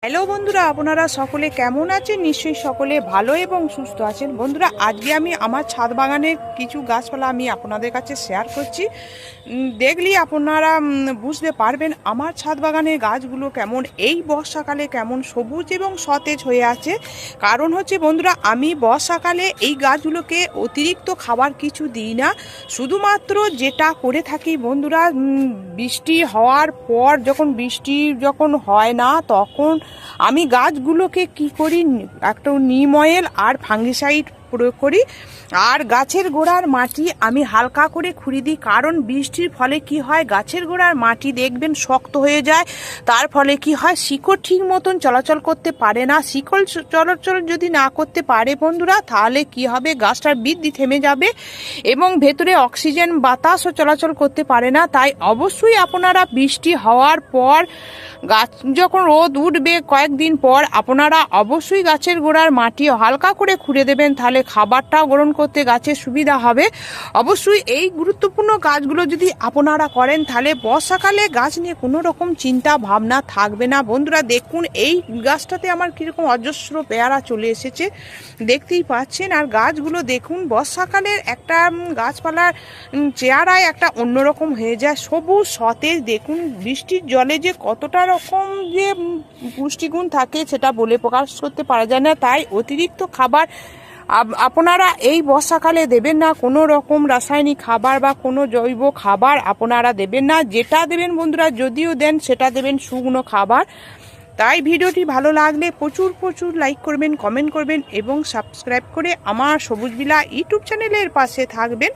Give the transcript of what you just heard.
Hello বন্ধুরা, আপনারা সকলে কেমন আছেন? নিশ্চয়ই সকলে ভালো এবং সুস্থ আছেন। বন্ধুরা, আজকে আমি আমার ছাদ বাগানের কিছু গাছপালা আমি আপনাদের কাছে শেয়ার করছি। দেখলেই আপনারা বুঝতে পারবেন আমার ছাদ বাগানের গাছগুলো কেমন এই বর্ষাকালে কেমন সবুজ এবং সতেজ হয়ে আছে। কারণ হচ্ছে বন্ধুরা, আমি বর্ষাকালে এই গাছগুলোকে অতিরিক্ত খাবার কিছু দিই না। শুধুমাত্র যেটা করে থাকি বন্ধুরা, বৃষ্টি হওয়ার পর যখন হয় না তখন আমি গাছগুলোকে কি করি, একটা নিম অয়েল আর ফাঙ্গিসাইড প্রয়োগ করি। আর গাছের গোড়ার মাটি আমি হালকা করে খুঁড়ি দিই। কারণ বৃষ্টির ফলে কি হয়, গাছের গোড়ার মাটি দেখবেন শক্ত হয়ে যায়। তার ফলে কি হয়, শিকড় ঠিক মতন চলাচল করতে পারে না। শিকড় চলাচল যদি না করতে পারে বন্ধুরা, তাহলে কি হবে, গাছটার বৃদ্ধি থেমে যাবে এবং ভেতরে অক্সিজেন বাতাসও চলাচল করতে পারে না। তাই অবশ্যই আপনারা বৃষ্টি হওয়ার পর গাছ যখন রোদ উঠবে কয়েকদিন পর আপনারা অবশ্যই গাছের গোড়ার মাটি হালকা করে খুঁড়ে দেবেন, তাহলে খাবারটাও গ্রহণ করতে গাছের সুবিধা হবে। অবশ্যই এই গুরুত্বপূর্ণ কাজগুলো যদি আপনারা করেন, তাহলে বর্ষাকালে গাছ নিয়ে কোনো রকম চিন্তা ভাবনা থাকবে না। বন্ধুরা দেখুন, এই গাছটাতে আমার কীরকম অজস্র পেয়ারা চলে এসেছে, দেখতেই পাচ্ছেন। আর গাছগুলো দেখুন, বর্ষাকালের একটা গাছপালার চেহারায় একটা অন্যরকম হয়ে যায়, সবুজ সতেজ। দেখুন বৃষ্টির জলে যে কতটা রকম যে পুষ্টিগুণ থাকে সেটা বলে প্রকাশ করতে পারা যায় না। তাই অতিরিক্ত খাবার আপনারা এই বর্ষাকালে দেবেন না। কোনো রকম রাসায়নিক খাবার বা কোনো জৈব খাবার আপনারা দেবেন না। যেটা দেবেন বন্ধুরা, যদিও দেন সেটা দেবেন শুকনো খাবার। তাই ভিডিওটি ভালো লাগলে প্রচুর লাইক করবেন, কমেন্ট করবেন এবং সাবস্ক্রাইব করে আমার সবুজ বিলা ইউটিউব চ্যানেলের পাশে থাকবেন।